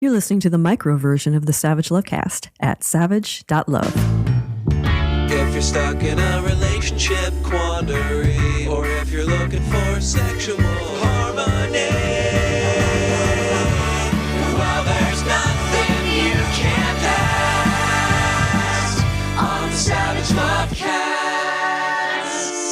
You're listening to the micro version of the Savage Lovecast at savage.love. If you're stuck in a relationship quandary, or if you're looking for sexual harmony, well, there's nothing you can't ask on the Savage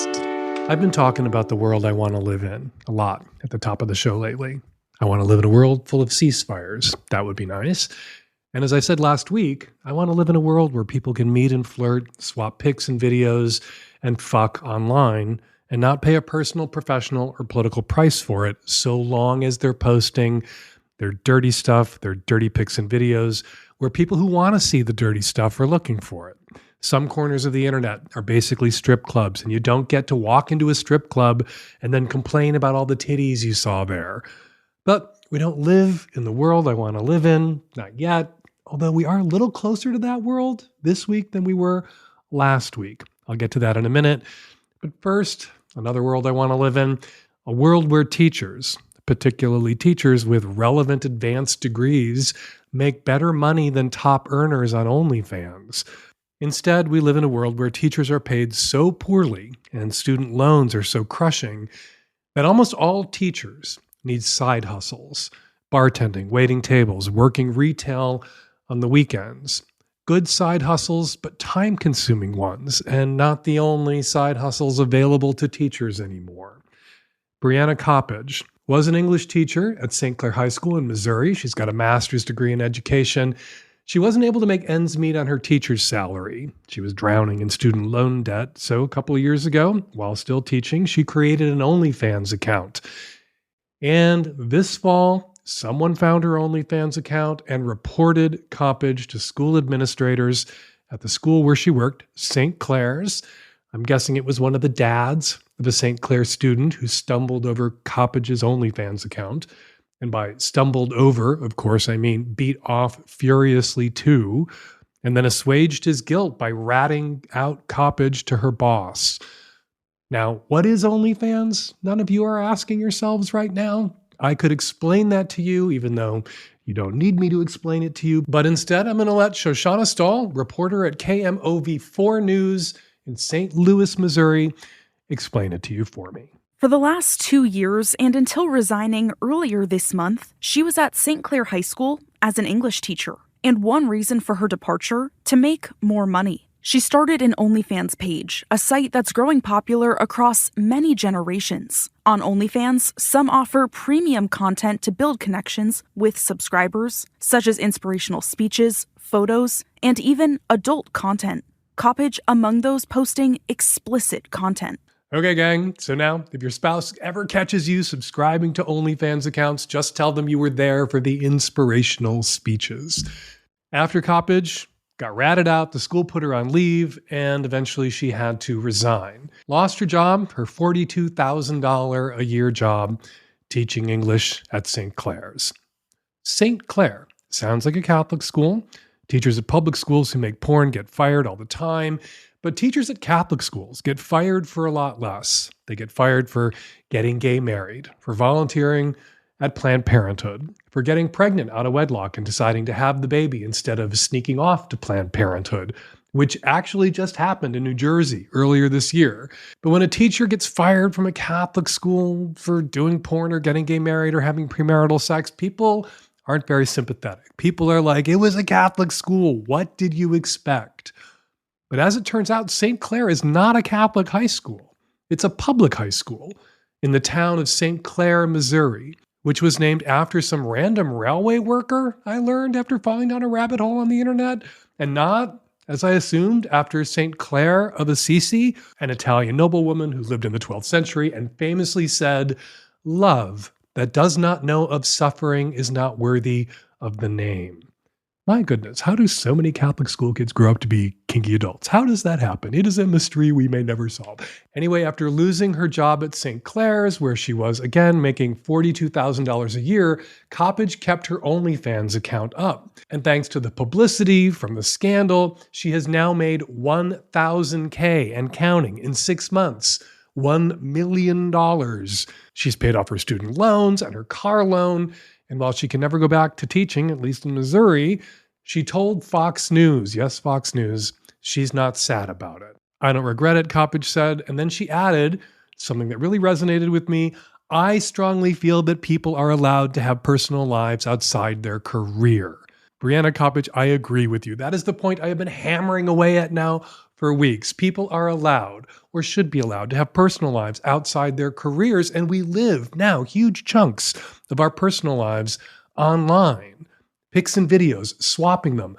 Lovecast. I've been talking about the world I want to live in a lot at the top of the show lately. I want to live in a world full of ceasefires. That would be nice. And as I said last week, I want to live in a world where people can meet and flirt, swap pics and videos, and fuck online, and not pay a personal, professional, or political price for it, so long as they're posting their dirty stuff, their dirty pics and videos, where people who want to see the dirty stuff are looking for it. Some corners of the internet are basically strip clubs, and you don't get to walk into a strip club and then complain about all the titties you saw there. But we don't live in the world I want to live in, not yet, although we are a little closer to that world this week than we were last week. I'll get to that in a minute. But first, another world I want to live in, a world where teachers, particularly teachers with relevant advanced degrees, make better money than top earners on OnlyFans. Instead, we live in a world where teachers are paid so poorly and student loans are so crushing that almost all teachers need side hustles, bartending, waiting tables, working retail on the weekends. Good side hustles, but time-consuming ones, and not the only side hustles available to teachers anymore. Brianna Coppage was an English teacher at St. Clair High School in Missouri. She's got a master's degree in education. She wasn't able to make ends meet on her teacher's salary. She was drowning in student loan debt, so a couple of years ago, while still teaching, she created an OnlyFans account. And this fall, someone found her OnlyFans account and reported Coppage to school administrators at the school where she worked, St. Clair's. I'm guessing it was one of the dads of a St. Clair student who stumbled over Coppage's OnlyFans account. And by stumbled over, of course, I mean beat off furiously to, and then assuaged his guilt by ratting out Coppage to her boss. Now, what is OnlyFans? None of you are asking yourselves right now. I could explain that to you, even though you don't need me to explain it to you. But instead, I'm going to let Shoshana Stahl, reporter at KMOV4 News in St. Louis, Missouri, explain it to you for me. For the last 2 years and until resigning earlier this month, she was at St. Clair High School as an English teacher. And one reason for her departure, to make more money. She started an OnlyFans page, a site that's growing popular across many generations. On OnlyFans, some offer premium content to build connections with subscribers, such as inspirational speeches, photos, and even adult content. Coppage among those posting explicit content. Okay, gang, so now if your spouse ever catches you subscribing to OnlyFans accounts, just tell them you were there for the inspirational speeches. After Coppage got ratted out, the school put her on leave, and eventually she had to resign. Lost her job, her $42,000 a year job, teaching English at St. Clair's. St. Clair sounds like a Catholic school. Teachers at public schools who make porn get fired all the time, but teachers at Catholic schools get fired for a lot less. They get fired for getting gay married, for volunteering at Planned Parenthood, for getting pregnant out of wedlock and deciding to have the baby instead of sneaking off to Planned Parenthood, which actually just happened in New Jersey earlier this year. But when a teacher gets fired from a Catholic school for doing porn or getting gay married or having premarital sex, people aren't very sympathetic. People are like, it was a Catholic school. What did you expect? But as it turns out, St. Clair is not a Catholic high school. It's a public high school in the town of St. Clair, Missouri, which was named after some random railway worker, I learned after falling down a rabbit hole on the internet, and not, as I assumed, after St. Clare of Assisi, an Italian noblewoman who lived in the 12th century and famously said, "Love that does not know of suffering is not worthy of the name." My goodness, how do so many Catholic school kids grow up to be kinky adults? How does that happen? It is a mystery we may never solve. Anyway, after losing her job at St. Clair's, where she was, again, making $42,000 a year, Coppage kept her OnlyFans account up. And thanks to the publicity from the scandal, she has now made $1,000K and counting in 6 months. $1 million. She's paid off her student loans and her car loan, And while she can never go back to teaching, at least in Missouri, she told Fox News, yes, Fox News, she's not sad about it. I don't regret it, Coppage said. And then she added something that really resonated with me. I strongly feel that people are allowed to have personal lives outside their career. Brianna Coppage, I agree with you. That is the point I have been hammering away at now for weeks. People are allowed, or should be allowed, to have personal lives outside their careers, and we live now huge chunks of our personal lives online. Pics and videos, swapping them,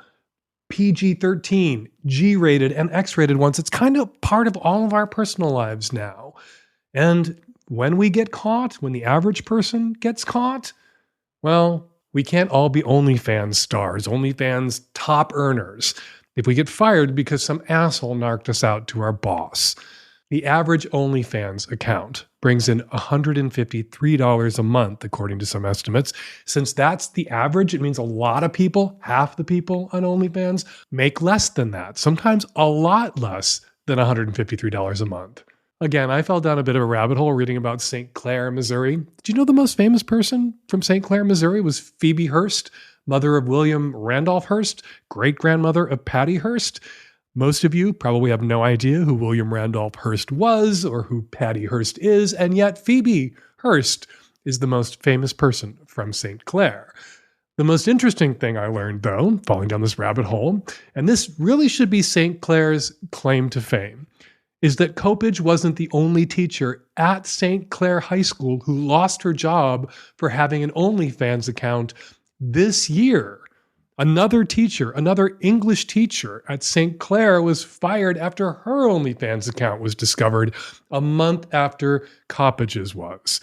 PG-13, G-rated, and X-rated ones. It's kind of part of all of our personal lives now. And when we get caught, when the average person gets caught, well, we can't all be OnlyFans stars, OnlyFans top earners, if we get fired because some asshole narked us out to our boss. The average OnlyFans account brings in $153 a month, according to some estimates. Since that's the average, it means a lot of people, half the people on OnlyFans, make less than that, sometimes a lot less than $153 a month. Again, I fell down a bit of a rabbit hole reading about St. Clair, Missouri. Did you know the most famous person from St. Clair, Missouri was Phoebe Hearst, mother of William Randolph Hearst, great-grandmother of Patty Hearst? Most of you probably have no idea who William Randolph Hearst was or who Patty Hearst is, and yet Phoebe Hearst is the most famous person from St. Clair. The most interesting thing I learned, though, falling down this rabbit hole, and this really should be St. Clair's claim to fame, is that Coppage wasn't the only teacher at St. Clair High School who lost her job for having an OnlyFans account this year. Another teacher, another English teacher at St. Clair was fired after her OnlyFans account was discovered a month after Coppage's was.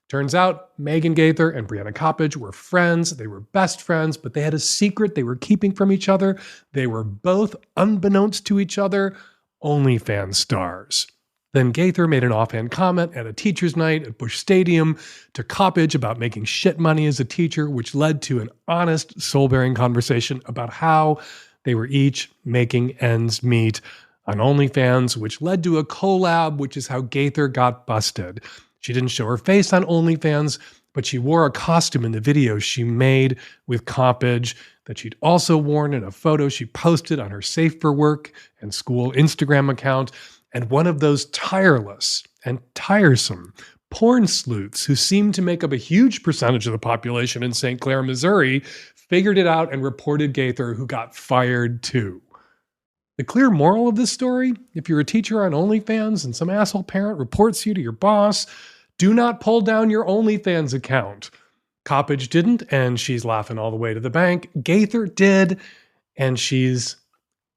Turns out Megan Gaither and Brianna Coppage were friends. They were best friends, but they had a secret they were keeping from each other. They were both, unbeknownst to each other, OnlyFans stars. Then Gaither made an offhand comment at a teacher's night at Busch Stadium to Coppage about making shit money as a teacher, which led to an honest, soul-bearing conversation about how they were each making ends meet on OnlyFans, which led to a collab, which is how Gaither got busted. She didn't show her face on OnlyFans, but she wore a costume in the video she made with Coppage that she'd also worn in a photo she posted on her Safe for Work and School Instagram account. And one of those tireless and tiresome porn sleuths who seemed to make up a huge percentage of the population in St. Clair, Missouri, figured it out and reported Gaither, who got fired too. The clear moral of this story, if you're a teacher on OnlyFans and some asshole parent reports you to your boss, do not pull down your OnlyFans account. Coppage didn't, and she's laughing all the way to the bank. Gaither did, and she's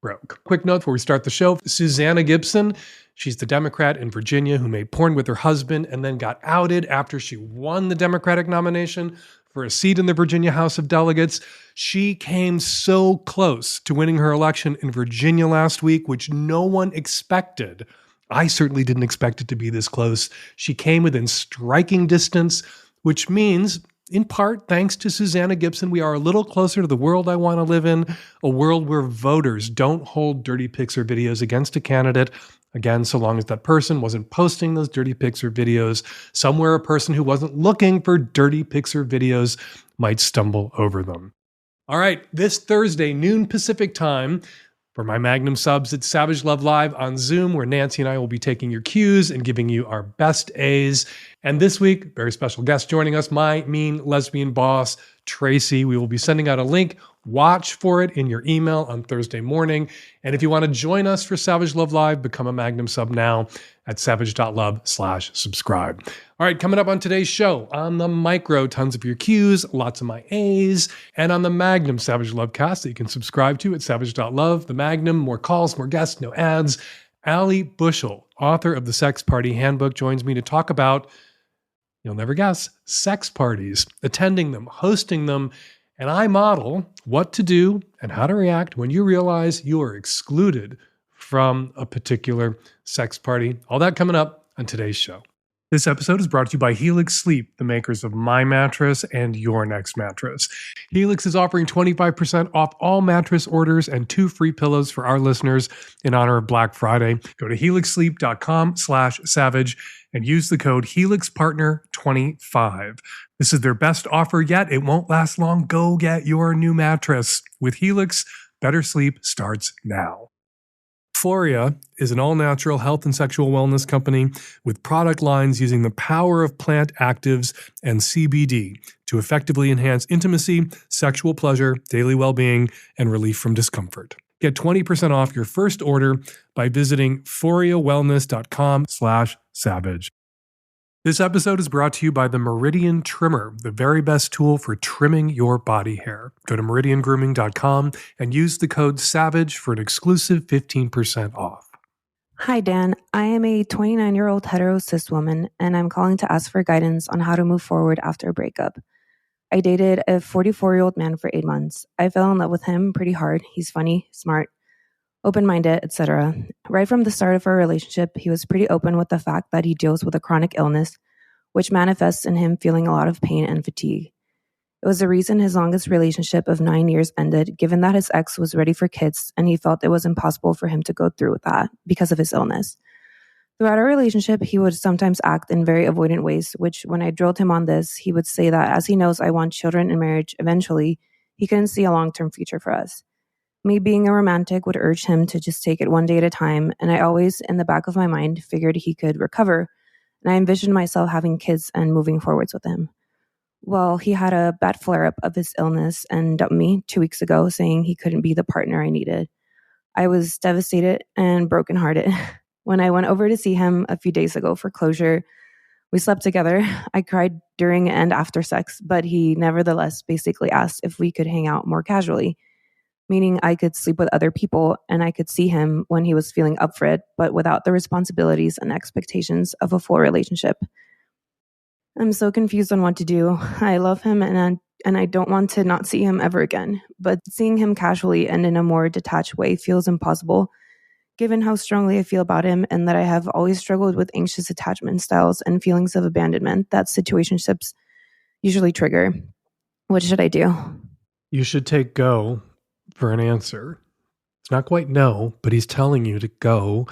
broke. Quick note before we start the show. Susanna Gibson, she's the Democrat in Virginia who made porn with her husband and then got outed after she won the Democratic nomination for a seat in the Virginia House of Delegates. She came so close to winning her election in Virginia last week, which no one expected. I certainly didn't expect it to be this close. She came within striking distance, which means, in part, thanks to Susanna Gibson, we are a little closer to the world I want to live in, a world where voters don't hold dirty pics or videos against a candidate. Again, so long as that person wasn't posting those dirty pics or videos, somewhere a person who wasn't looking for dirty pics or videos might stumble over them. All right, this Thursday, noon Pacific time, for my Magnum subs, it's Savage Love Live on Zoom, where Nancy and I will be taking your cues and giving you our best A's. And this week, very special guest joining us, my mean lesbian boss, Tracy. We will be sending out a link. Watch for it in your email on Thursday morning. And if you want to join us for Savage Love Live, become a Magnum sub now at savage.love/subscribe. All right, coming up on today's show, on the micro, tons of your cues, lots of my A's, and on the Magnum Savage Lovecast that you can subscribe to at savage.love. The Magnum, more calls, more guests, no ads. Ali Bushell, author of the Sex Party Handbook, joins me to talk about, you'll never guess, sex parties, attending them, hosting them, and I model what to do and how to react when you realize you are excluded from a particular sex party. All that coming up on today's show. This episode is brought to you by Helix Sleep, the makers of My Mattress and Your Next Mattress. Helix is offering 25% off all mattress orders and 2 free pillows for our listeners in honor of Black Friday. Go to helixsleep.com/savage and use the code HelixPartner25. This is their best offer yet. It won't last long. Go get your new mattress. With Helix, better sleep starts now. Floria is an all-natural health and sexual wellness company with product lines using the power of plant actives and CBD to effectively enhance intimacy, sexual pleasure, daily well-being, and relief from discomfort. Get 20% off your first order by visiting foriawellness.com/savage. This episode is brought to you by the Meridian Trimmer, the very best tool for trimming your body hair. Go to meridiangrooming.com and use the code SAVAGE for an exclusive 15% off. Hi, Dan. I am a 29-year-old hetero cis woman, and I'm calling to ask for guidance on how to move forward after a breakup. I dated a 44-year-old man for 8 months. I fell in love with him pretty hard. He's funny, smart, open-minded, etc. Right from the start of our relationship, he was pretty open with the fact that he deals with a chronic illness, which manifests in him feeling a lot of pain and fatigue. It was the reason his longest relationship of 9 years ended, given that his ex was ready for kids and he felt it was impossible for him to go through with that because of his illness. Throughout our relationship, he would sometimes act in very avoidant ways, which when I drilled him on this, he would say that as he knows I want children and marriage eventually, he couldn't see a long-term future for us. Me being a romantic would urge him to just take it one day at a time, and I always, in the back of my mind, figured he could recover, and I envisioned myself having kids and moving forwards with him. Well, he had a bad flare-up of his illness and dumped me 2 weeks ago, saying he couldn't be the partner I needed. I was devastated and brokenhearted. When I went over to see him a few days ago for closure, we slept together. I cried during and after sex, but he nevertheless basically asked if we could hang out more casually, meaning I could sleep with other people and I could see him when he was feeling up for it, but without the responsibilities and expectations of a full relationship. I'm so confused on what to do. I love him and I don't want to not see him ever again, but seeing him casually and in a more detached way feels impossible, given how strongly I feel about him and that I have always struggled with anxious attachment styles and feelings of abandonment that situationships usually trigger. What should I do? You should take go for an answer. It's not quite no, but he's telling you to go,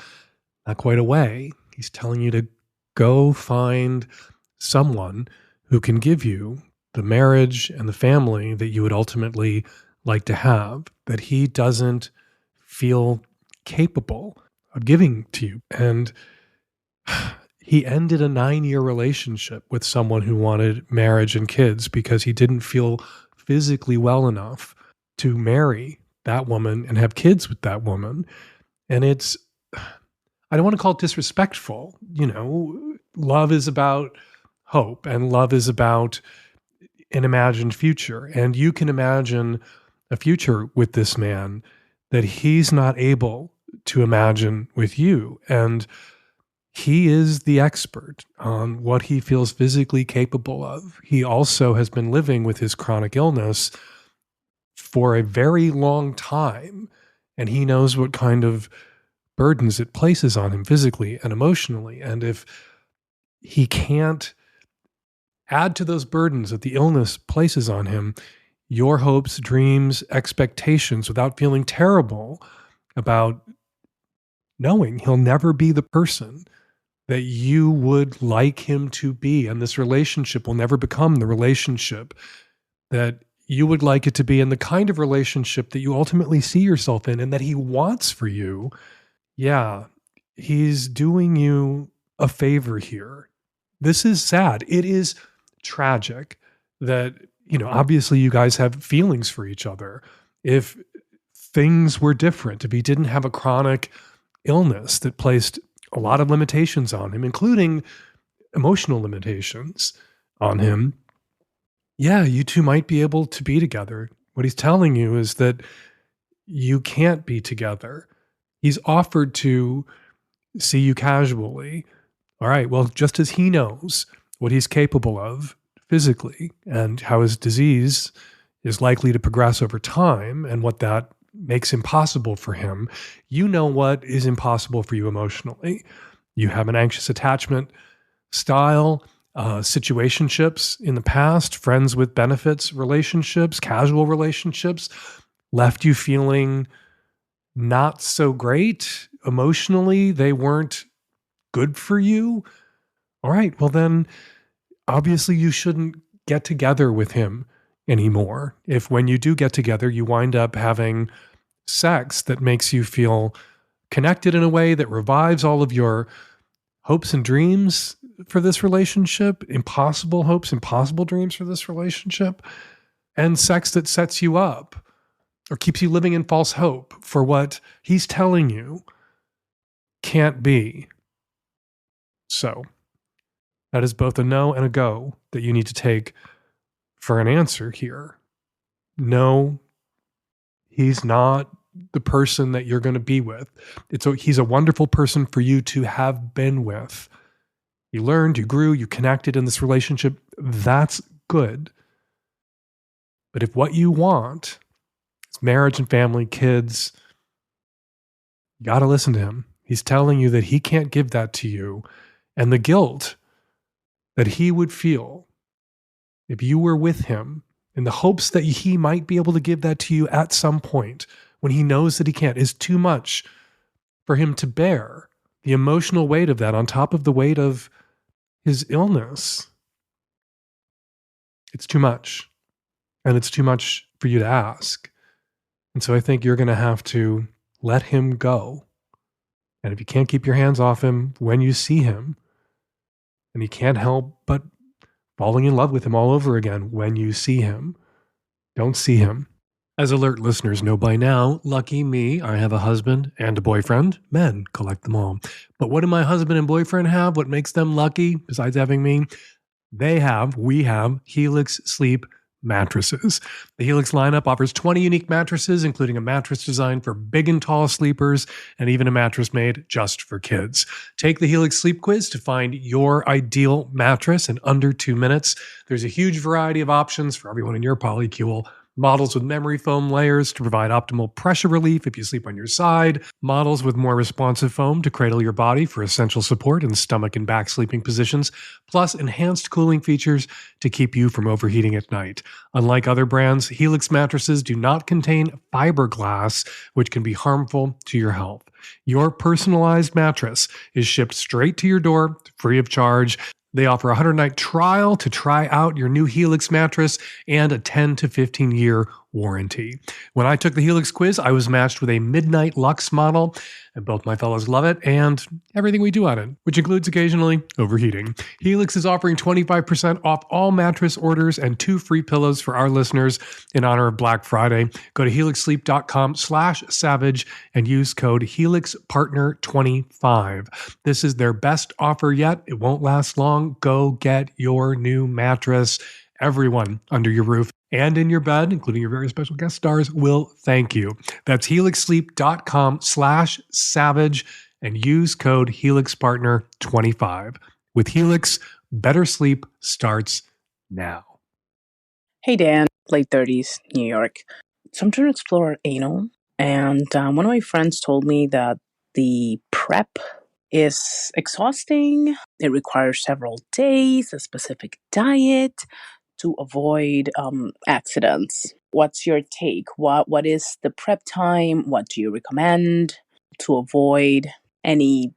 not quite away. He's telling you to go find someone who can give you the marriage and the family that you would ultimately like to have, that he doesn't feel capable of giving to you. And he ended a 9-year relationship with someone who wanted marriage and kids because he didn't feel physically well enough to marry that woman and have kids with that woman. And it's, I don't want to call it disrespectful. You know, love is about hope and love is about an imagined future. And you can imagine a future with this man that he's not able to imagine with you. And he is the expert on what he feels physically capable of. He also has been living with his chronic illness for a very long time, and he knows what kind of burdens it places on him physically and emotionally. And if he can't add to those burdens that the illness places on him, your hopes, dreams, expectations, without feeling terrible about knowing he'll never be the person that you would like him to be, and this relationship will never become the relationship that you would like it to be, and the kind of relationship that you ultimately see yourself in and that he wants for you. Yeah, he's doing you a favor here. This is sad. It is tragic that, you know, obviously you guys have feelings for each other. If things were different, if he didn't have a chronic illness that placed a lot of limitations on him, including emotional limitations on him, yeah, you two might be able to be together. What he's telling you is that you can't be together. He's offered to see you casually. All right, well, just as he knows what he's capable of physically and how his disease is likely to progress over time and what that makes impossible for him, you know what is impossible for you emotionally. You have an anxious attachment style, situationships in the past, friends with benefits relationships, casual relationships, left you feeling not so great emotionally, they weren't good for you. All right, well then obviously you shouldn't get together with him anymore. If when you do get together, you wind up having sex that makes you feel connected in a way that revives all of your hopes and dreams for this relationship, impossible hopes, impossible dreams for this relationship, and sex that sets you up or keeps you living in false hope for what he's telling you can't be. So that is both a no and a go that you need to take for an answer here. No, he's not the person that you're going to be with. He's a wonderful person for you to have been with. You learned, you grew, you connected in this relationship. That's good. But if what you want is marriage and family, kids, you got to listen to him. He's telling you that he can't give that to you. And the guilt that he would feel if you were with him in the hopes that he might be able to give that to you at some point when he knows that he can't is too much for him to bear. The emotional weight of that on top of the weight of his illness. It's too much. And it's too much for you to ask. And so I think you're going to have to let him go. And if you can't keep your hands off him when you see him, and you can't help but falling in love with him all over again when you see him, don't see him. As alert listeners know by now, lucky me, I have a husband and a boyfriend. Men collect them all. But what do my husband and boyfriend have? What makes them lucky besides having me? We have Helix Sleep mattresses. The Helix lineup offers 20 unique mattresses, including a mattress designed for big and tall sleepers, and even a mattress made just for kids. Take the Helix Sleep Quiz to find your ideal mattress in under 2 minutes. There's a huge variety of options for everyone in your polycule. Models with memory foam layers to provide optimal pressure relief if you sleep on your side. Models with more responsive foam to cradle your body for essential support in stomach and back sleeping positions. Plus enhanced cooling features to keep you from overheating at night. Unlike other brands, Helix mattresses do not contain fiberglass, which can be harmful to your health. Your personalized mattress is shipped straight to your door, free of charge. They offer a 100-night trial to try out your new Helix mattress and a 10 to 15-year warranty. When I took the Helix quiz, I was matched with a Midnight Luxe model, and both my fellows love it and everything we do on it, which includes occasionally overheating. Helix is offering 25% off all mattress orders and 2 free pillows for our listeners in honor of Black Friday. Go to helixsleep.com/savage and use code HelixPartner25. This is their best offer yet. It won't last long. Go get your new mattress. Everyone under your roof and in your bed, including your very special guest stars, will thank you. That's helixsleep.com/savage and use code HelixPartner25. With Helix, better sleep starts now. Hey Dan, late 30s, New York. So I'm trying to explore anal, and one of my friends told me that the prep is exhausting. It requires several days, a specific diet to avoid accidents. What's your take? What is the prep time? What do you recommend to avoid any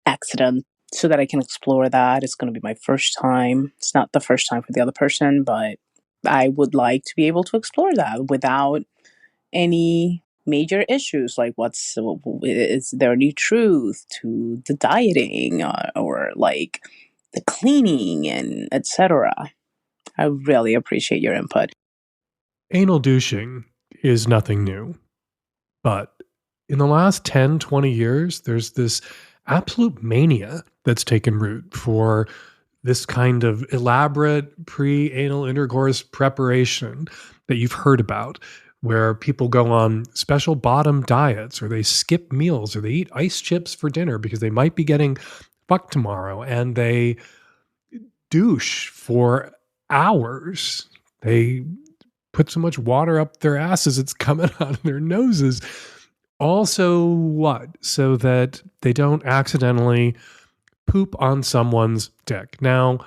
accident so that I can explore that? It's going to be my first time. It's not the first time for the other person, but I would like to be able to explore that without any major issues, like is there any truth to the dieting or like the cleaning and etc. I really appreciate your input. Anal douching is nothing new, but in the last 10, 20 years, there's this absolute mania that's taken root for this kind of elaborate pre-anal intercourse preparation that you've heard about, where people go on special bottom diets, or they skip meals, or they eat ice chips for dinner because they might be getting fucked tomorrow, and they douche for hours. They put so much water up their asses, it's coming out of their noses. Also, what? So that they don't accidentally poop on someone's dick. Now,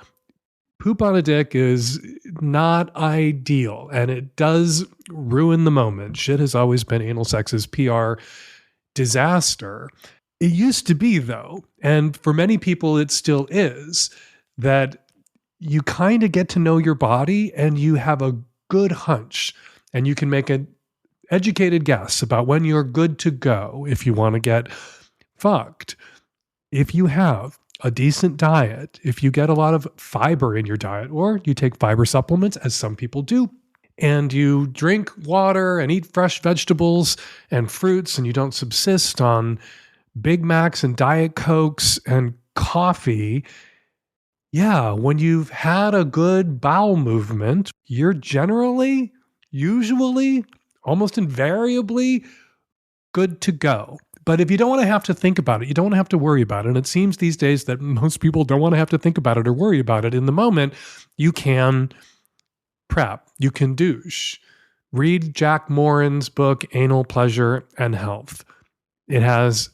poop on a dick is not ideal, and it does ruin the moment. Shit has always been anal sex's PR disaster. It used to be, though, and for many people it still is, that you kind of get to know your body and you have a good hunch, and you can make an educated guess about when you're good to go if you want to get fucked. If you have a decent diet, if you get a lot of fiber in your diet, or you take fiber supplements, as some people do, and you drink water and eat fresh vegetables and fruits, and you don't subsist on Big Macs and Diet Cokes and coffee, yeah, when you've had a good bowel movement, you're generally, usually, almost invariably good to go. But if you don't want to have to think about it, you don't want to have to worry about it, and it seems these days that most people don't want to have to think about it or worry about it in the moment, you can prep, you can douche. Read Jack Morin's book, Anal Pleasure and Health. It has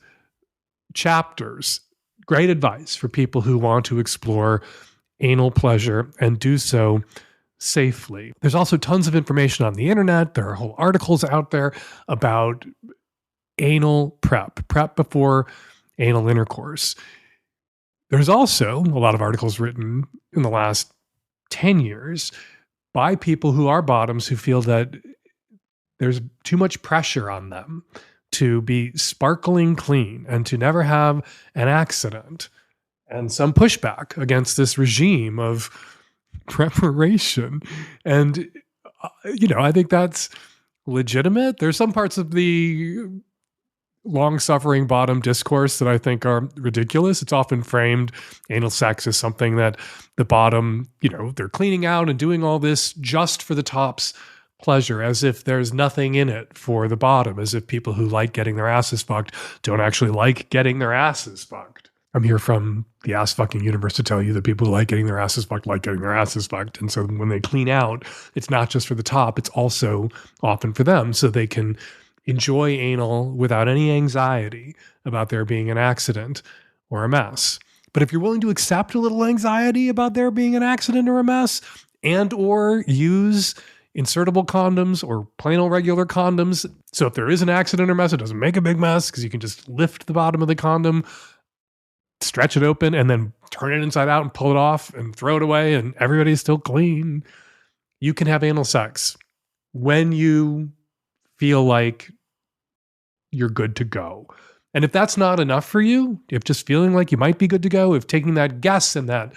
chapters, great advice for people who want to explore anal pleasure and do so safely. There's also tons of information on the internet. There are whole articles out there about anal prep before anal intercourse. There's also a lot of articles written in the last 10 years by people who are bottoms who feel that there's too much pressure on them to be sparkling clean and to never have an accident, and some pushback against this regime of preparation. And, I think that's legitimate. There's some parts of the long-suffering bottom discourse that I think are ridiculous. It's often framed anal sex as something that the bottom, they're cleaning out and doing all this just for the top's pleasure, as if there's nothing in it for the bottom, as if people who like getting their asses fucked don't actually like getting their asses fucked. I'm here from the ass fucking universe to tell you that people who like getting their asses fucked like getting their asses fucked. And so when they clean out, it's not just for the top, it's also often for them, so they can enjoy anal without any anxiety about there being an accident or a mess. But if you're willing to accept a little anxiety about there being an accident or a mess, and or use insertable condoms or plain old regular condoms, so if there is an accident or mess, it doesn't make a big mess because you can just lift the bottom of the condom, stretch it open, and then turn it inside out and pull it off and throw it away, and everybody's still clean. You can have anal sex when you feel like you're good to go. And if that's not enough for you, if just feeling like you might be good to go, if taking that guess and that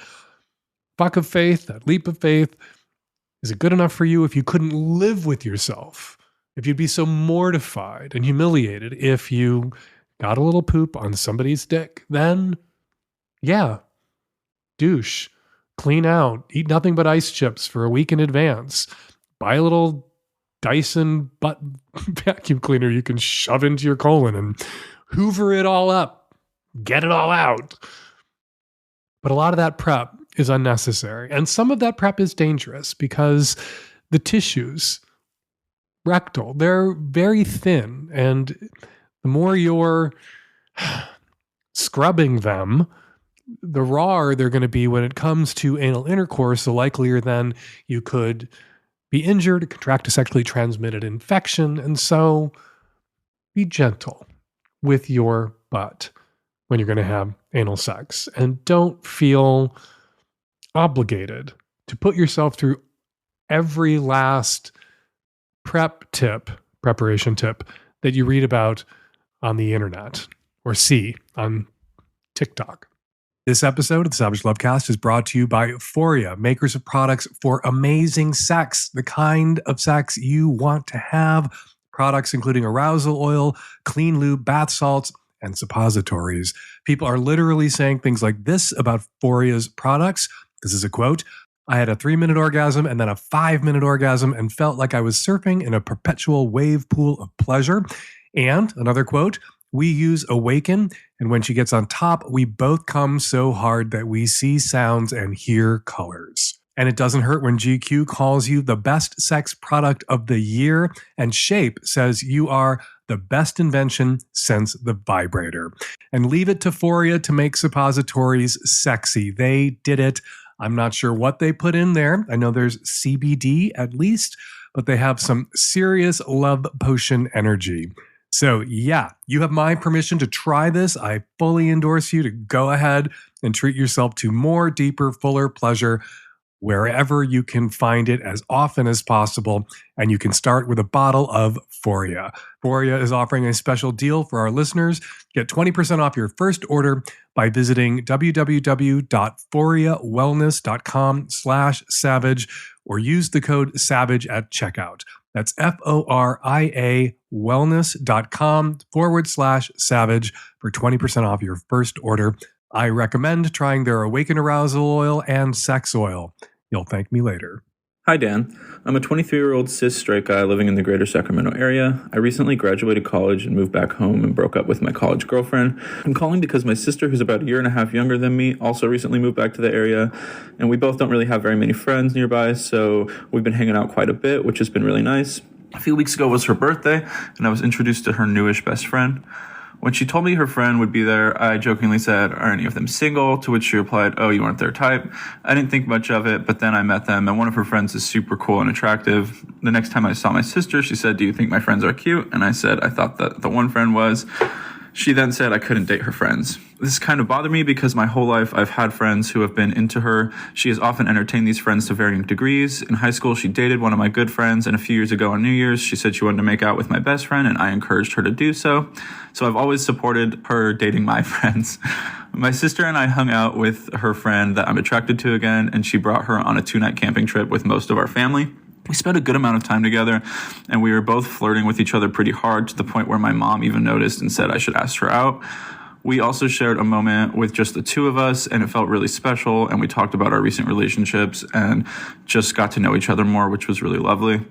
fuck of faith, that leap of faith, is it good enough for you if you couldn't live with yourself? If you'd be so mortified and humiliated if you got a little poop on somebody's dick, then yeah, douche, clean out, eat nothing but ice chips for a week in advance, buy a little Dyson butt vacuum cleaner you can shove into your colon and hoover it all up, get it all out. But a lot of that prep is unnecessary. And some of that prep is dangerous because the tissues, rectal, they're very thin. And the more you're scrubbing them, the rawer they're going to be when it comes to anal intercourse, the likelier then you could be injured, contract a sexually transmitted infection. And so be gentle with your butt when you're going to have anal sex. And don't feel obligated to put yourself through every last preparation tip that you read about on the internet or see on TikTok. This episode of the Savage Lovecast is brought to you by Euphoria, makers of products for amazing sex, the kind of sex you want to have. Products including arousal oil, clean lube, bath salts, and suppositories. People are literally saying things like this about Euphoria's products. This is a quote: "I had a 3-minute orgasm and then a 5-minute orgasm and felt like I was surfing in a perpetual wave pool of pleasure." And another quote: "We use Awaken, and when she gets on top, we both come so hard that we see sounds and hear colors." And it doesn't hurt when GQ calls you the best sex product of the year, and Shape says you are the best invention since the vibrator. And leave it to Foria to make suppositories sexy. They did it. I'm not sure what they put in there. I know there's CBD at least, but they have some serious love potion energy. So yeah, you have my permission to try this. I fully endorse you to go ahead and treat yourself to more, deeper, fuller pleasure wherever you can find it as often as possible. And you can start with a bottle of Foria. Foria is offering a special deal for our listeners. Get 20% off your first order by visiting www.foriawellness.com/savage or use the code SAVAGE at checkout. That's FORIA wellness.com/savage for 20% off your first order. I recommend trying their Awaken Arousal Oil and Sex Oil. You'll thank me later. Hi, Dan. I'm a 23-year-old cis straight guy living in the greater Sacramento area. I recently graduated college and moved back home and broke up with my college girlfriend. I'm calling because my sister, who's about a year and a half younger than me, also recently moved back to the area, and we both don't really have very many friends nearby, so we've been hanging out quite a bit, which has been really nice. A few weeks ago was her birthday, and I was introduced to her newish best friend. When she told me her friend would be there, I jokingly said, "Are any of them single?" To which she replied, "Oh, you aren't their type." I didn't think much of it, but then I met them, and one of her friends is super cool and attractive. The next time I saw my sister, she said, "Do you think my friends are cute?" And I said, "I thought that the one friend was." She then said I couldn't date her friends. This kind of bothered me because my whole life I've had friends who have been into her. She has often entertained these friends to varying degrees. In high school, she dated one of my good friends, and a few years ago on New Year's, she said she wanted to make out with my best friend, and I encouraged her to do so. So I've always supported her dating my friends. My sister and I hung out with her friend that I'm attracted to again, and she brought her on a 2-night camping trip with most of our family. We spent a good amount of time together, and we were both flirting with each other pretty hard to the point where my mom even noticed and said I should ask her out. We also shared a moment with just the two of us, and it felt really special, and we talked about our recent relationships and just got to know each other more, which was really lovely.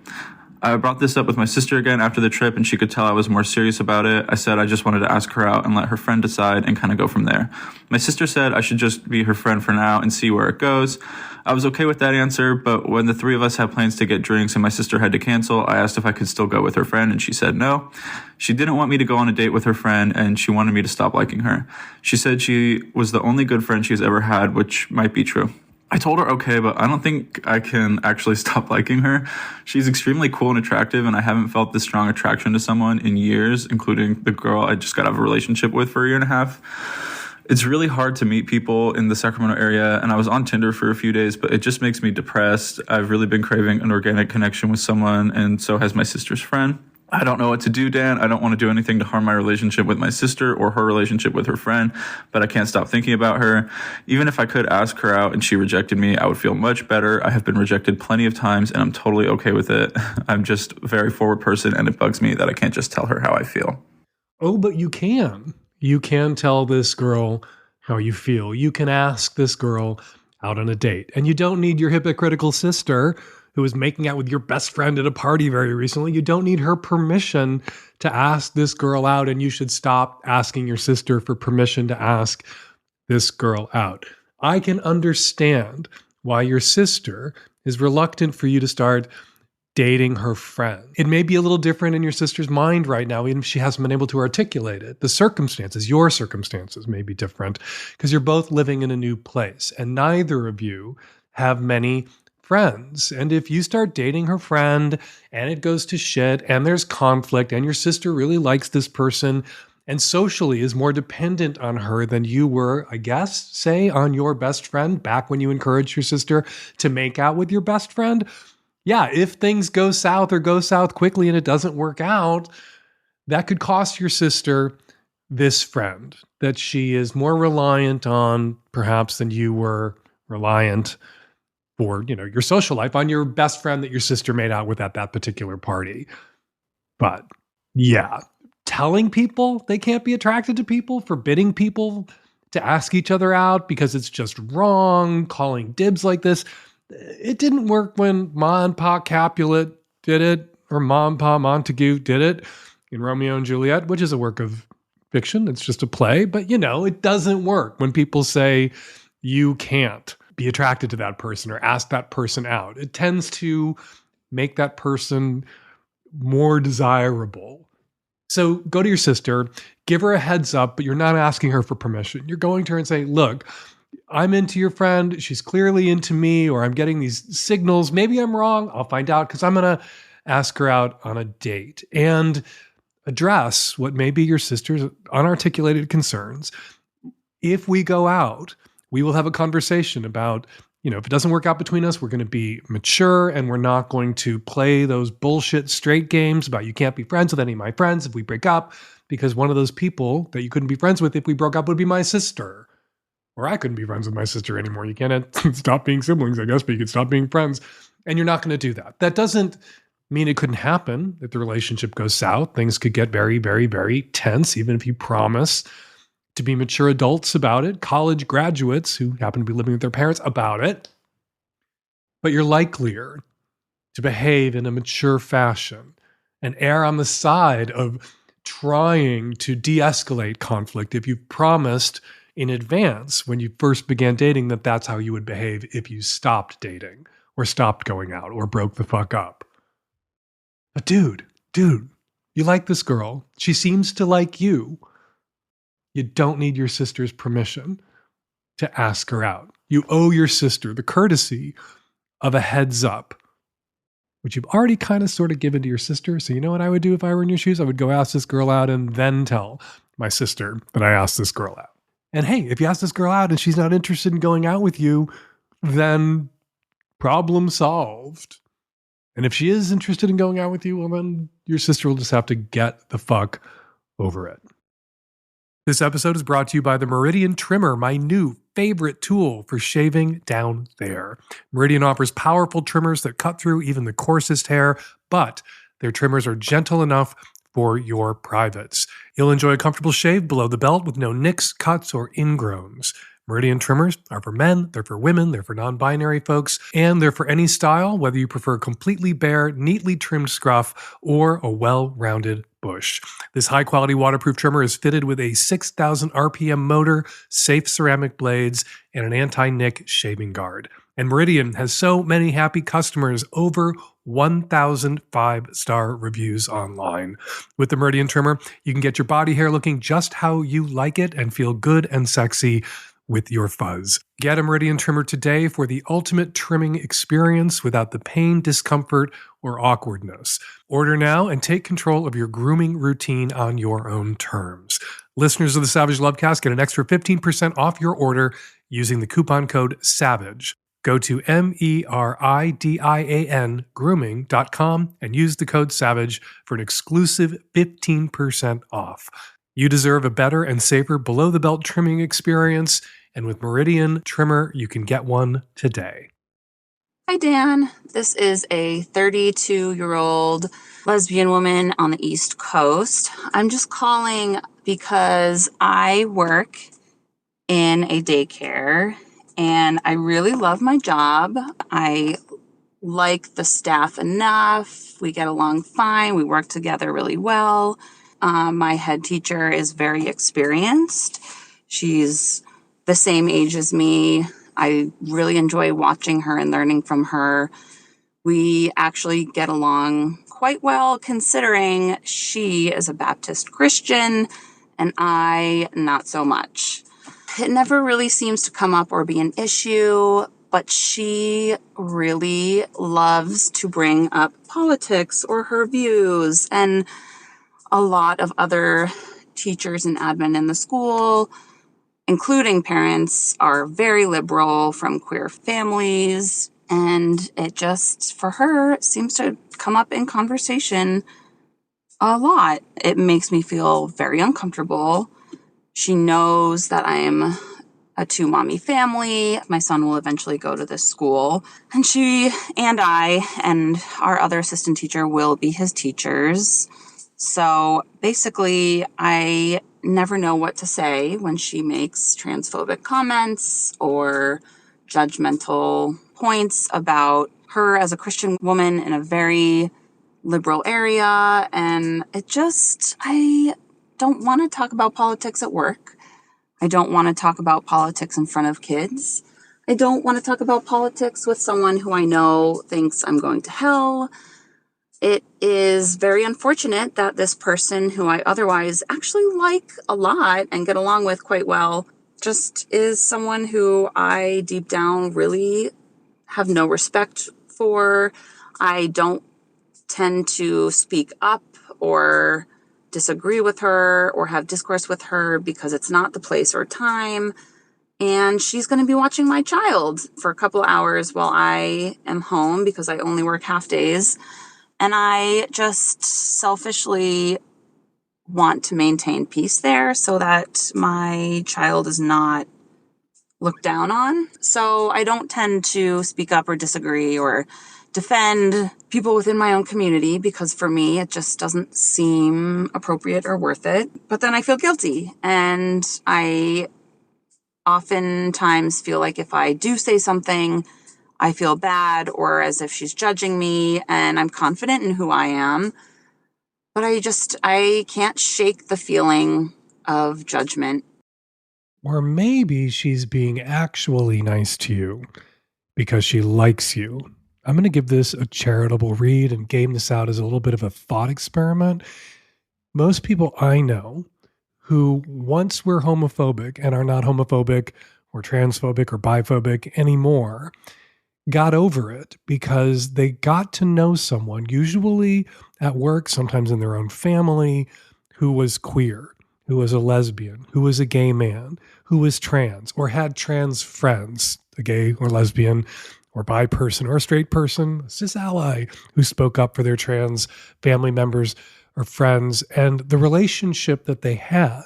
I brought this up with my sister again after the trip, and she could tell I was more serious about it. I said I just wanted to ask her out and let her friend decide and kind of go from there. My sister said I should just be her friend for now and see where it goes. I was okay with that answer, but when the three of us had plans to get drinks and my sister had to cancel, I asked if I could still go with her friend, and she said no. She didn't want me to go on a date with her friend, and she wanted me to stop liking her. She said she was the only good friend she's ever had, which might be true. I told her okay, but I don't think I can actually stop liking her. She's extremely cool and attractive, and I haven't felt this strong attraction to someone in years, including the girl I just got out of a relationship with for a year and a half. It's really hard to meet people in the Sacramento area, and I was on Tinder for a few days, but it just makes me depressed. I've really been craving an organic connection with someone, and so has my sister's friend. I don't know what to do, Dan. I don't want to do anything to harm my relationship with my sister or her relationship with her friend, but I can't stop thinking about her. Even if I could ask her out and she rejected me, I would feel much better. I have been rejected plenty of times, and I'm totally okay with it. I'm just a very forward person, and it bugs me that I can't just tell her how I feel. Oh, but you can. You can tell this girl how you feel. You can ask this girl out on a date. And you don't need your hypocritical sister who was making out with your best friend at a party very recently. You don't need her permission to ask this girl out, and you should stop asking your sister for permission to ask this girl out. I can understand why your sister is reluctant for you to start dating her friend. It may be a little different in your sister's mind right now, even if she hasn't been able to articulate it. The circumstances, your circumstances may be different because you're both living in a new place, and neither of you have many friends. And if you start dating her friend and it goes to shit and there's conflict and your sister really likes this person and socially is more dependent on her than you were, I guess, say, on your best friend back when you encouraged your sister to make out with your best friend, yeah, if things go south or go south quickly and it doesn't work out, that could cost your sister this friend that she is more reliant on perhaps than you were reliant for, your social life on your best friend that your sister made out with at that particular party. But yeah, telling people they can't be attracted to people, forbidding people to ask each other out because it's just wrong, calling dibs like this. It didn't work when Ma and Pa Capulet did it, or Ma and Pa Montague did it in Romeo and Juliet, which is a work of fiction. It's just a play. But, it doesn't work when people say you can't be attracted to that person or ask that person out. It tends to make that person more desirable. So go to your sister, give her a heads up, but you're not asking her for permission. You're going to her and saying, look, I'm into your friend. She's clearly into me, or I'm getting these signals. Maybe I'm wrong. I'll find out because I'm going to ask her out on a date and address what may be your sister's unarticulated concerns. If we go out, we will have a conversation about, if it doesn't work out between us, we're going to be mature and we're not going to play those bullshit straight games about you can't be friends with any of my friends if we break up, because one of those people that you couldn't be friends with if we broke up would be my sister. Or I couldn't be friends with my sister anymore. You can't stop being siblings, I guess, but you can stop being friends. And you're not going to do that. That doesn't mean it couldn't happen. If the relationship goes south, things could get very, very, very tense, even if you promise to be mature adults about it, college graduates who happen to be living with their parents about it. But you're likelier to behave in a mature fashion and err on the side of trying to de-escalate conflict if you've promised in advance when you first began dating that that's how you would behave if you stopped dating or stopped going out or broke the fuck up. But dude, you like this girl. She seems to like you. You don't need your sister's permission to ask her out. You owe your sister the courtesy of a heads up, which you've already kind of sort of given to your sister. So you know what I would do if I were in your shoes? I would go ask this girl out and then tell my sister that I asked this girl out. And hey, if you ask this girl out and she's not interested in going out with you, then problem solved. And if she is interested in going out with you, well, then your sister will just have to get the fuck over it. This episode is brought to you by the Meridian Trimmer, my new favorite tool for shaving down there. Meridian offers powerful trimmers that cut through even the coarsest hair, but their trimmers are gentle enough for your privates. You'll enjoy a comfortable shave below the belt with no nicks, cuts, or ingrowns. Meridian trimmers are for men, they're for women, they're for non-binary folks, and they're for any style, whether you prefer completely bare, neatly trimmed scruff, or a well-rounded bush. This high-quality waterproof trimmer is fitted with a 6,000 RPM motor, safe ceramic blades, and an anti-nick shaving guard. And Meridian has so many happy customers, over 1,000 5-star reviews online. With the Meridian trimmer, you can get your body hair looking just how you like it and feel good and sexy with your fuzz. Get a Meridian trimmer today for the ultimate trimming experience without the pain, discomfort, or awkwardness. Order now and take control of your grooming routine on your own terms. Listeners of the Savage Lovecast get an extra 15% off your order using the coupon code SAVAGE. Go to MERIDIAN grooming.com and use the code SAVAGE for an exclusive 15% off. You deserve a better and safer below-the-belt trimming experience, and with Meridian Trimmer, you can get one today. Hi, Dan. This is a 32-year-old lesbian woman on the East Coast. I'm just calling because I work in a daycare, and I really love my job. I like the staff enough. We get along fine. We work together really well. My head teacher is very experienced. She's the same age as me. I really enjoy watching her and learning from her. We actually get along quite well, considering she is a Baptist Christian and I not so much. It never really seems to come up or be an issue, but she really loves to bring up politics or her views, and a lot of other teachers and admin in the school, including parents, are very liberal from queer families, and it just, for her, seems to come up in conversation a lot. It makes me feel very uncomfortable. She knows that I'm a two-mommy family. My son will eventually go to this school, and she and I and our other assistant teacher will be his teachers. So basically, I never know what to say when she makes transphobic comments or judgmental points about her as a Christian woman in a very liberal area. And I don't want to talk about politics at work. I don't want to talk about politics in front of kids. I don't want to talk about politics with someone who I know thinks I'm going to hell. it is very unfortunate that this person, who I otherwise actually like a lot and get along with quite well, just is someone who I deep down really have no respect for. I don't tend to speak up or disagree with her or have discourse with her because it's not the place or time. And she's going to be watching my child for a couple hours while I am home because I only work half days. And I just selfishly want to maintain peace there so that my child is not looked down on. So I don't tend to speak up or disagree or defend people within my own community because for me, it just doesn't seem appropriate or worth it. But then I feel guilty, and I oftentimes feel like if I do say something, I feel bad or as if she's judging me, and I'm confident in who I am. But I can't shake the feeling of judgment. Or maybe she's being actually nice to you because she likes you. I'm going to give this a charitable read and game this out as a little bit of a thought experiment. Most people I know who once were homophobic and are not homophobic or transphobic or biphobic anymore got over it because they got to know someone, usually at work, sometimes in their own family, who was queer, who was a lesbian, who was a gay man, who was trans, or had trans friends, a gay or lesbian or bi person or a straight person, a cis ally, who spoke up for their trans family members or friends. And the relationship that they had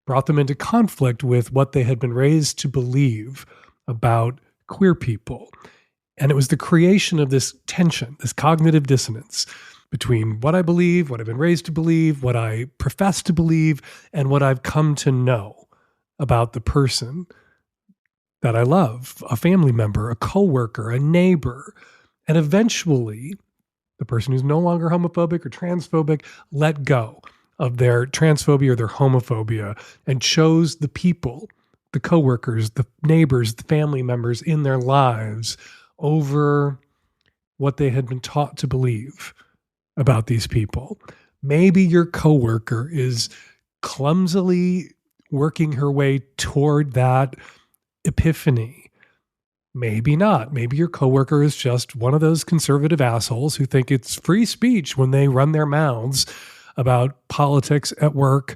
brought them into conflict with what they had been raised to believe about queer people. And it was the creation of this tension, this cognitive dissonance between what I believe, what I've been raised to believe, what I profess to believe, and what I've come to know about the person that I love, a family member, a coworker, a neighbor. And eventually, the person who's no longer homophobic or transphobic let go of their transphobia or their homophobia and chose the people, the coworkers, the neighbors, the family members in their lives over what they had been taught to believe about these people. Maybe your coworker is clumsily working her way toward that epiphany. Maybe not. Maybe your coworker is just one of those conservative assholes who think it's free speech when they run their mouths about politics at work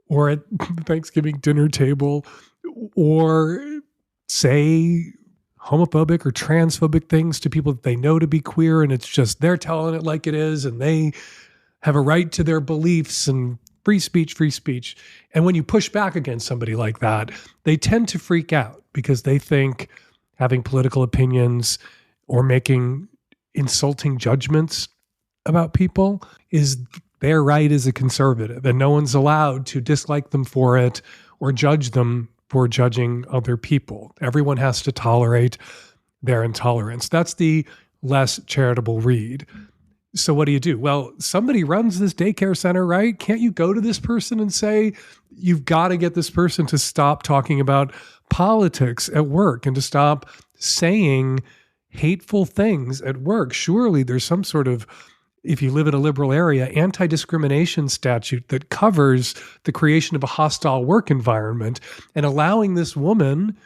or at Thanksgiving dinner table, or say homophobic or transphobic things to people that they know to be queer, and it's just they're telling it like it is, and they have a right to their beliefs and free speech, free speech. And when you push back against somebody like that, they tend to freak out because they think having political opinions or making insulting judgments about people is their right as a conservative, and no one's allowed to dislike them for it or judge them for judging other people. Everyone has to tolerate their intolerance. That's the less charitable read. So what do? Well, somebody runs this daycare center, right? Can't you go to this person and say, you've got to get this person to stop talking about politics at work and to stop saying hateful things at work? Surely there's some sort of, if you live in a liberal area, anti-discrimination statute that covers the creation of a hostile work environment and allowing this woman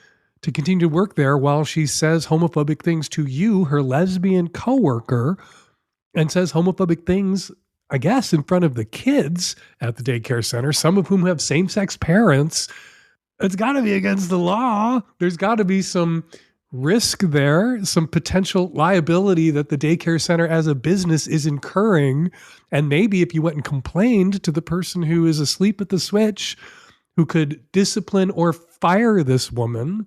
to continue to work there while she says homophobic things to you, her lesbian coworker, and says homophobic things, I guess, in front of the kids at the daycare center, some of whom have same-sex parents. It's got to be against the law. There's got to be some risk there, some potential liability that the daycare center as a business is incurring. And maybe if you went and complained to the person who is asleep at the switch, who could discipline or fire this woman,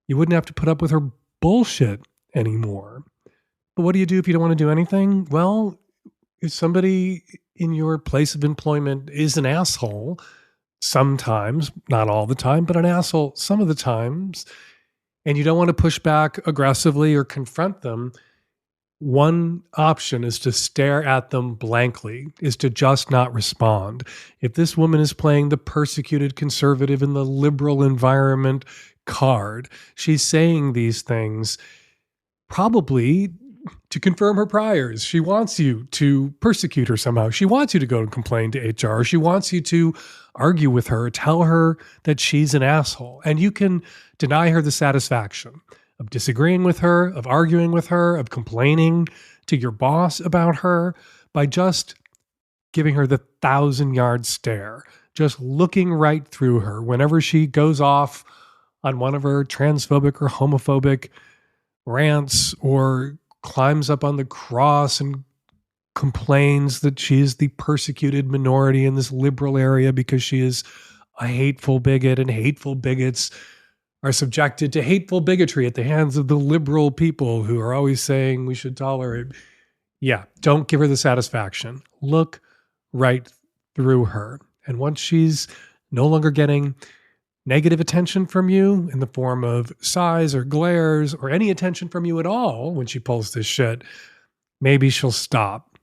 you wouldn't have to put up with her bullshit anymore. But what do you do if you don't want to do anything? Well, if somebody in your place of employment is an asshole, sometimes, not all the time, but an asshole some of the times, and you don't want to push back aggressively or confront them, one option is to stare at them blankly, is to just not respond. If this woman is playing the persecuted conservative in the liberal environment card, she's saying these things probably to confirm her priors. She wants you to persecute her somehow. She wants you to go and complain to HR. She wants you to argue with her, tell her that she's an asshole. And you can deny her the satisfaction of disagreeing with her, of arguing with her, of complaining to your boss about her by just giving her the 1,000-yard stare, just looking right through her whenever she goes off on one of her transphobic or homophobic rants or climbs up on the cross and complains that she is the persecuted minority in this liberal area because she is a hateful bigot, and hateful bigots are subjected to hateful bigotry at the hands of the liberal people who are always saying we should tolerate. Yeah, don't give her the satisfaction. Look right through her. And once she's no longer getting negative attention from you in the form of sighs or glares or any attention from you at all when she pulls this shit, maybe she'll stop.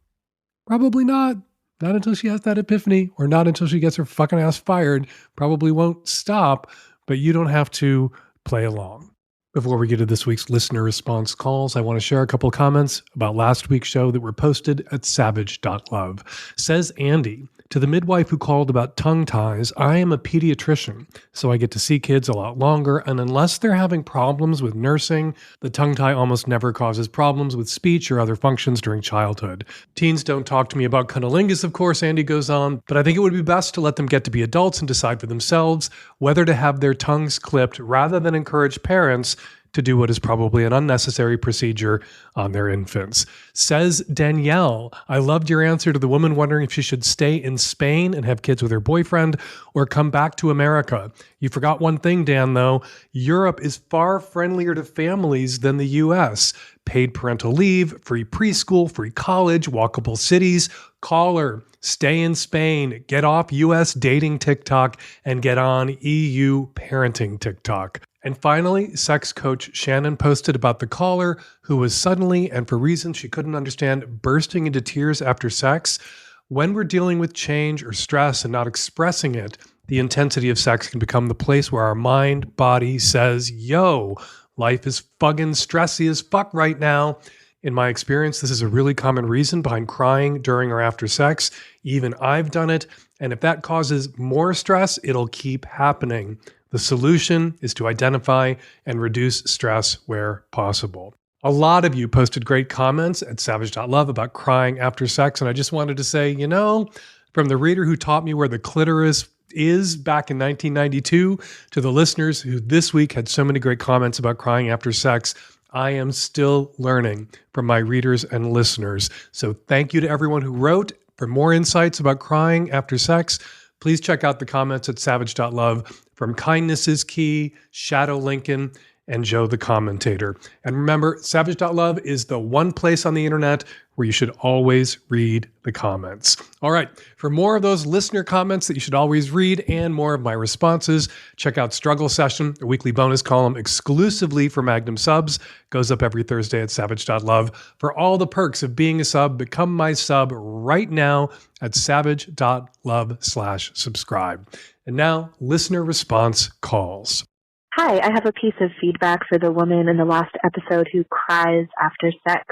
Probably not. Not until she has that epiphany, or not until she gets her fucking ass fired. Probably won't stop, but you don't have to play along. Before we get to this week's listener response calls, I want to share a couple of comments about last week's show that were posted at savage.love. Says Andy, to the midwife who called about tongue ties, I am a pediatrician, so I get to see kids a lot longer, and unless they're having problems with nursing, the tongue tie almost never causes problems with speech or other functions during childhood. Teens don't talk to me about cunnilingus, of course, Andy goes on, but I think it would be best to let them get to be adults and decide for themselves whether to have their tongues clipped rather than encourage parents to do what is probably an unnecessary procedure on their infants. Says Danielle, I loved your answer to the woman wondering if she should stay in Spain and have kids with her boyfriend or come back to America. You forgot one thing, Dan, though. Europe is far friendlier to families than the US. Paid parental leave, free preschool, free college, walkable cities. Call her. Stay in Spain. Get off US dating TikTok and get on EU parenting TikTok. And finally, sex coach Shannon posted about the caller who was suddenly, and for reasons she couldn't understand, bursting into tears after sex. When we're dealing with change or stress and not expressing it, the intensity of sex can become the place where our mind, body says, yo, life is fucking stressy as fuck right now. In my experience, this is a really common reason behind crying during or after sex. Even I've done it. And if that causes more stress, it'll keep happening. The solution is to identify and reduce stress where possible. A lot of you posted great comments at savage.love about crying after sex. And I just wanted to say, from the reader who taught me where the clitoris is back in 1992 to the listeners who this week had so many great comments about crying after sex, I am still learning from my readers and listeners. So thank you to everyone who wrote. For more insights about crying after sex, please check out the comments at savage.love from Kindness is Key, Shadow Lincoln, and Joe the Commentator. And remember, savage.love is the one place on the internet where you should always read the comments. All right, for more of those listener comments that you should always read and more of my responses, check out Struggle Session, a weekly bonus column exclusively for Magnum subs. Goes up every Thursday at savage.love. For all the perks of being a sub, become my sub right now at savage.love/subscribe. And now, listener response calls. Hi, I have a piece of feedback for the woman in the last episode who cries after sex.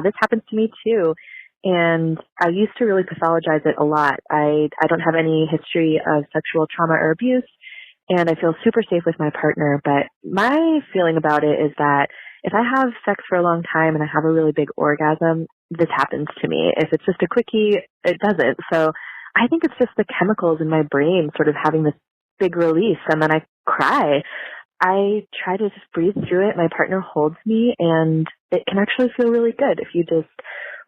This happens to me too, and I used to really pathologize it a lot. I don't have any history of sexual trauma or abuse, and I feel super safe with my partner, but my feeling about it is that if I have sex for a long time and I have a really big orgasm, this happens to me. If it's just a quickie, it doesn't. So I think it's just the chemicals in my brain sort of having this big release, and then I cry. I try to just breathe through it. My partner holds me, and it can actually feel really good if you just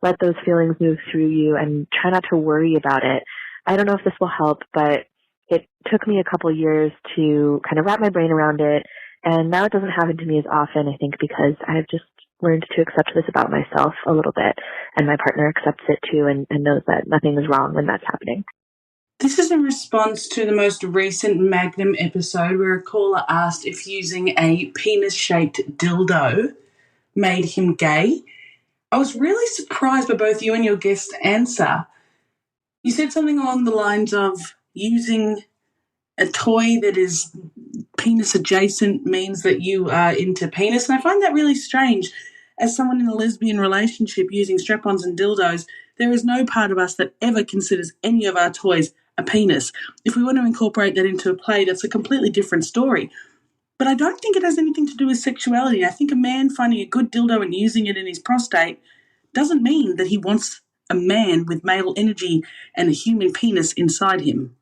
let those feelings move through you and try not to worry about it. I don't know if this will help, but it took me a couple years to kind of wrap my brain around it, and now it doesn't happen to me as often, I think, because I've just learned to accept this about myself a little bit, and my partner accepts it too and knows that nothing is wrong when that's happening. This is in response to the most recent Magnum episode where a caller asked if using a penis-shaped dildo made him gay. I was really surprised by both you and your guest's answer. You said something along the lines of using a toy that is penis-adjacent means that you are into penis, and I find that really strange. As someone in a lesbian relationship using strap-ons and dildos, there is no part of us that ever considers any of our toys a penis. If we want to incorporate that into a play, that's a completely different story. But I don't think it has anything to do with sexuality. I think a man finding a good dildo and using it in his prostate doesn't mean that he wants a man with male energy and a human penis inside him.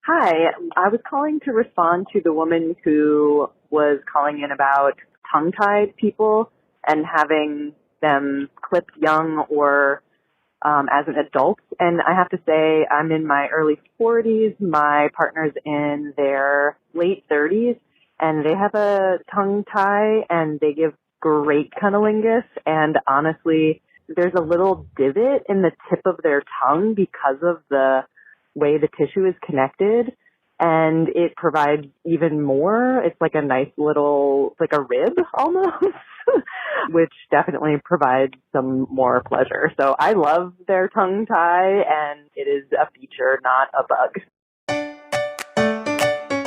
Hi, I was calling to respond to the woman who was calling in about tongue-tied people and having them clipped young or as an adult. And I have to say, I'm in my early 40s. My partner's in their late 30s, and they have a tongue tie, and they give great cunnilingus. And honestly, there's a little divot in the tip of their tongue because of the way the tissue is connected, and it provides even more. It's like a nice little, like a rib almost, which definitely provides some more pleasure. So I love their tongue tie, and it is a feature, not a bug.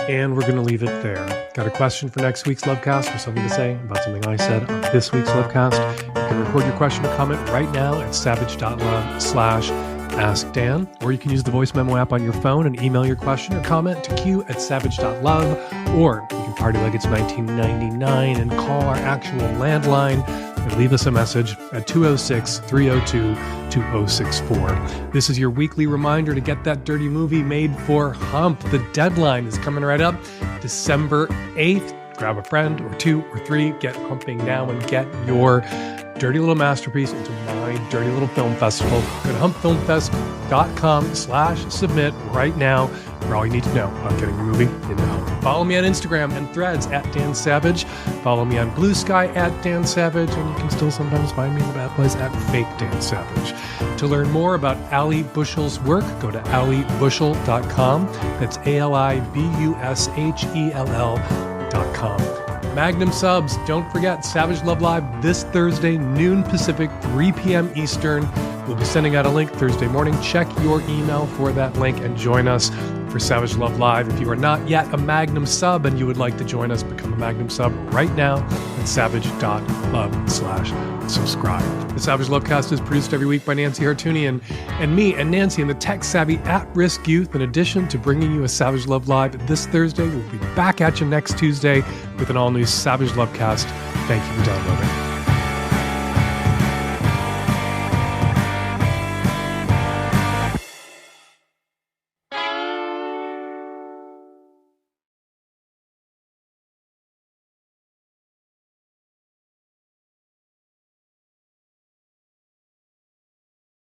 And we're going to leave it there. Got a question for next week's Lovecast or something to say about something I said on this week's Lovecast? You can record your question or comment right now at savage.love/askdan, or you can use the voice memo app on your phone and email your question or comment to q@savage.love, or you can party like it's 1999 and call our actual landline and leave us a message at 206-302-2064. This is your weekly reminder to get that dirty movie made for Hump. The deadline is coming right up, December 8th. Grab a friend or two or three, get humping now and get your dirty little masterpiece into my dirty little film festival. Go to humpfilmfest.com/submit right now for all you need to know about getting your movie into Hump. Follow me on Instagram and Threads at Dan Savage. Follow me on Blue Sky at Dan Savage, and you can still sometimes find me in the bad place at Fake Dan Savage. To learn more about Ali Bushell's work, go to alibushell.com. That's ALIBUSHELL.com. Magnum subs, don't forget Savage Love Live this Thursday, noon Pacific, 3 p.m. Eastern. We'll be sending out a link Thursday morning. Check your email for that link and join us for Savage Love Live. If you are not yet a Magnum sub and you would like to join us, become a Magnum sub right now at savage.love/subscribe. The Savage Lovecast is produced every week by Nancy Hartunian and me and Nancy and the tech-savvy at-risk youth. In addition to bringing you a Savage Love Live this Thursday, we'll be back at you next Tuesday with an all-new Savage Lovecast. Thank you for downloading.